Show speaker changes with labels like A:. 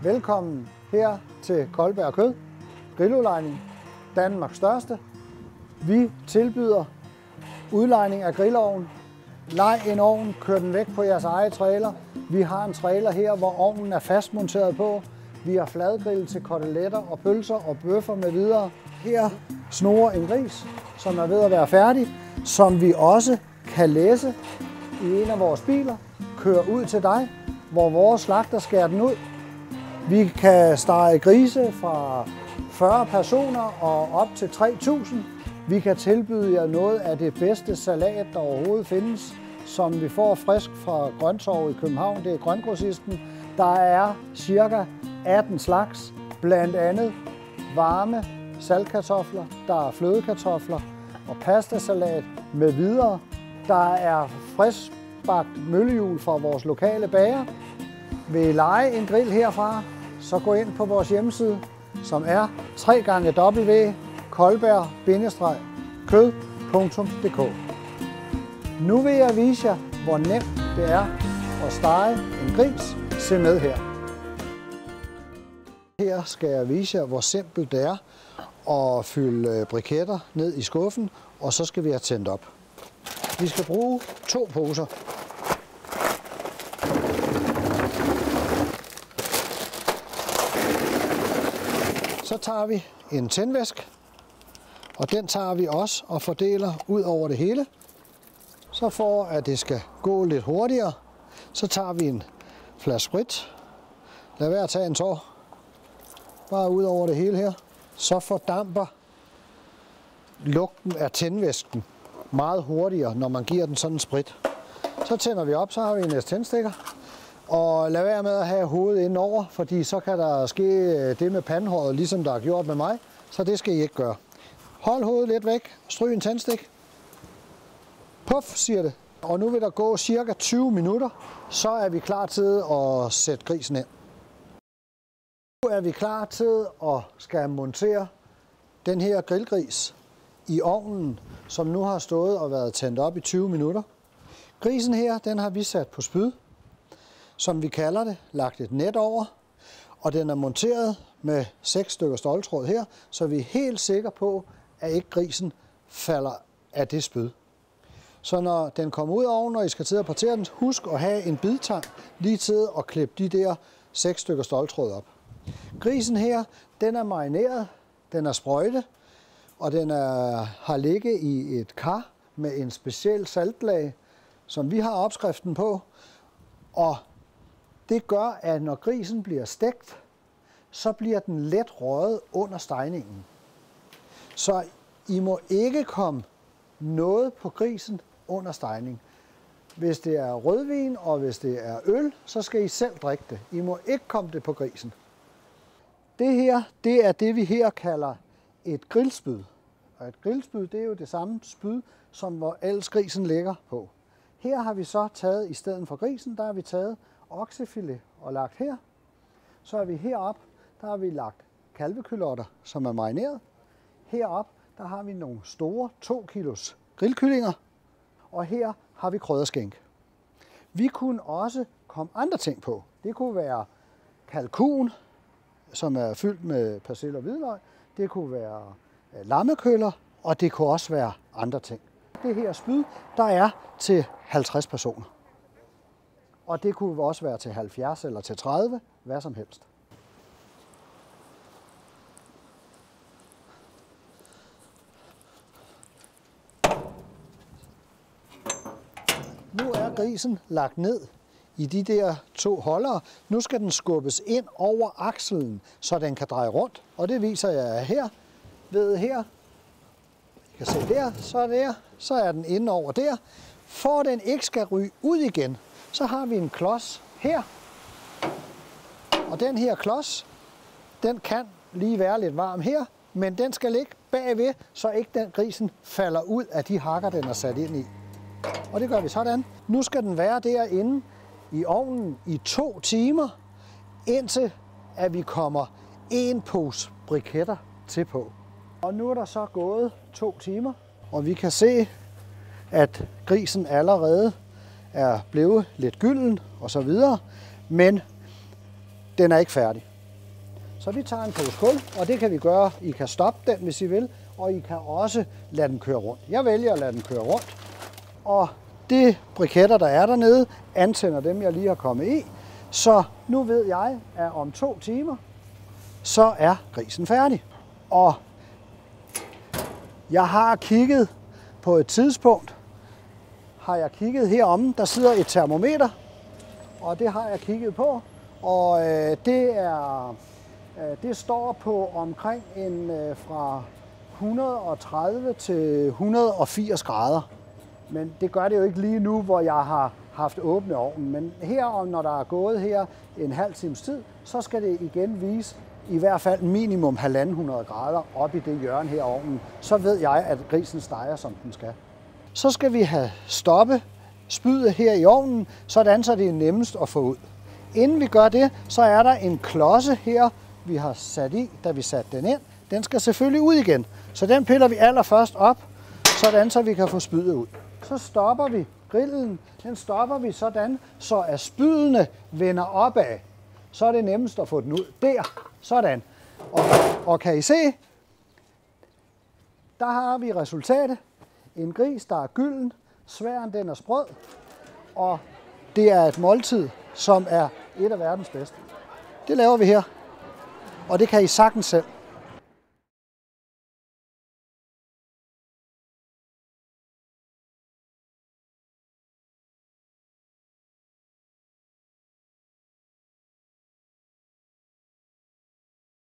A: Velkommen her til Koldberg Kød, grilludlejning, Danmarks største. Vi tilbyder udlejning af grillovn. Lej en ovn, kør den væk på jeres eget trailer. Vi har en trailer her, hvor ovnen er fastmonteret på. Vi har fladgrill til koteletter og pølser og bøffer med videre. Her snor en gris, som er ved at være færdig, som vi også kan læse i en af vores biler. Køre ud til dig, hvor vores slagter skærer den ud. Vi kan stege grise fra 40 personer og op til 3.000. Vi kan tilbyde jer noget af det bedste salat, der overhovedet findes, som vi får frisk fra Grønttorvet i København. Det er Grøntgrossisten. Der er cirka 18 slags, blandt andet varme saltkartofler, der er flødekartofler og pastasalat med videre. Der er friskbagt møllehjul fra vores lokale bager. Vil I leje en grill herfra, så gå ind på vores hjemmeside, som er www.koldberg-kød.dk. Nu vil jeg vise jer, hvor nemt det er at stege en gris. Se med her. Her skal jeg vise jer, hvor simpelt det er at fylde briketter ned i skuffen, og så skal vi have tændt op. Vi skal bruge 2 poser. Så tager vi en tændvæsk, og den tager vi også og fordeler ud over det hele. Så for at det skal gå lidt hurtigere, så tager vi en flaske sprit. Lad være at tage en tår. Bare ud over det hele her. Så fordamper lugten af tændvæsken meget hurtigere, når man giver den sådan en sprit. Så tænder vi op, så har vi en tændstikker. Og lad være med at have hovedet indenover, fordi så kan der ske det med pandehåret, ligesom der er gjort med mig. Så det skal I ikke gøre. Hold hovedet lidt væk, stryg en tændstik. Puff, siger det. Og nu vil der gå cirka 20 minutter, så er vi klar til at sætte grisen ind. Nu er vi klar til at skal montere den her grillgris i ovnen, som nu har stået og været tændt op i 20 minutter. Grisen her, den har vi sat på spyd, som vi kalder det, lagt et net over, og den er monteret med 6 stykker ståltråd her, så vi er helt sikre på, at ikke grisen falder af det spyd. Så når den kommer ud af ovnen, og I skal til at partere den, husk at have en bidtang lige til at klippe de der 6 stykker ståltråd op. Grisen her, den er marineret, den er sprøjte, og den har ligget i et kar med en speciel saltlag, som vi har opskriften på. Og det gør, at når grisen bliver stegt, så bliver den let røget under stegningen. Så I må ikke komme noget på grisen under stegning. Hvis det er rødvin og hvis det er øl, så skal I selv drikke det. I må ikke komme det på grisen. Det her, det er det vi her kalder et grillspyd. Og et grillspyd, det er jo det samme spyd, som hvor ellers grisen ligger på. Her har vi så taget, i stedet for grisen, der har vi taget oksefilet og lagt her. Så er vi herop, der har vi lagt kalvekylotter, som er marineret. Herop, der har vi nogle store 2 kilos grillkyllinger. Og her har vi krydderskænk. Vi kunne også komme andre ting på. Det kunne være kalkun, som er fyldt med persille og hvidløg. Det kunne være lammekøller, og det kunne også være andre ting. Det her spyd, der er til 50 personer. Og det kunne også være til 70 eller til 30, hvad som helst. Nu er grisen lagt ned i de der 2 holdere. Nu skal den skubbes ind over akselen, så den kan dreje rundt. Og det viser jeg her. Ved her. I kan se der, så er den inde over der. For at den ikke skal ryge ud igen, så har vi en klods her. Og den her klods, den kan lige være lidt varm her, men den skal ligge bagved, så ikke den grisen falder ud af de hakker, den er sat ind i. Og det gør vi sådan. Nu skal den være derinde i ovnen i 2 timer, indtil at vi kommer 1 pose briketter til på. Og nu er der så gået 2 timer, og vi kan se, at grisen allerede er blevet lidt gylden og så videre, men den er ikke færdig. Så vi tager en pose kul, og det kan vi gøre. I kan stoppe den, hvis I vil, og I kan også lade den køre rundt. Jeg vælger at lade den køre rundt, og de briketter, der er dernede, antænder dem, jeg lige har kommet i. Så nu ved jeg, at om 2 timer, så er grisen færdig. Og jeg har kigget på et tidspunkt, heromme, der sidder et termometer, og det har jeg kigget på, og det står på omkring fra 130 til 180 grader. Men det gør det jo ikke lige nu, hvor jeg har haft åbne ovnen. Men her, når der er gået her en halv times tid, så skal det igen vise i hvert fald minimum 150-100 grader op i det hjørne her af ovnen. Så ved jeg, at grisen steger, som den skal. Så skal vi have stoppet spydet her i ovnen, sådan så det er nemmest at få ud. Inden vi gør det, så er der en klodse her, vi har sat i, da vi satte den ind. Den skal selvfølgelig ud igen, så den piller vi allerførst op, sådan så vi kan få spydet ud. Så stopper vi grillen. Den stopper vi sådan, så at spydene vender opad. Så er det nemmest at få den ud. Der. Sådan. Og kan I se, der har vi resultatet. En gris, der er gylden, sværen den er sprød, og det er et måltid, som er et af verdens bedste. Det laver vi her, og det kan I sagtens selv.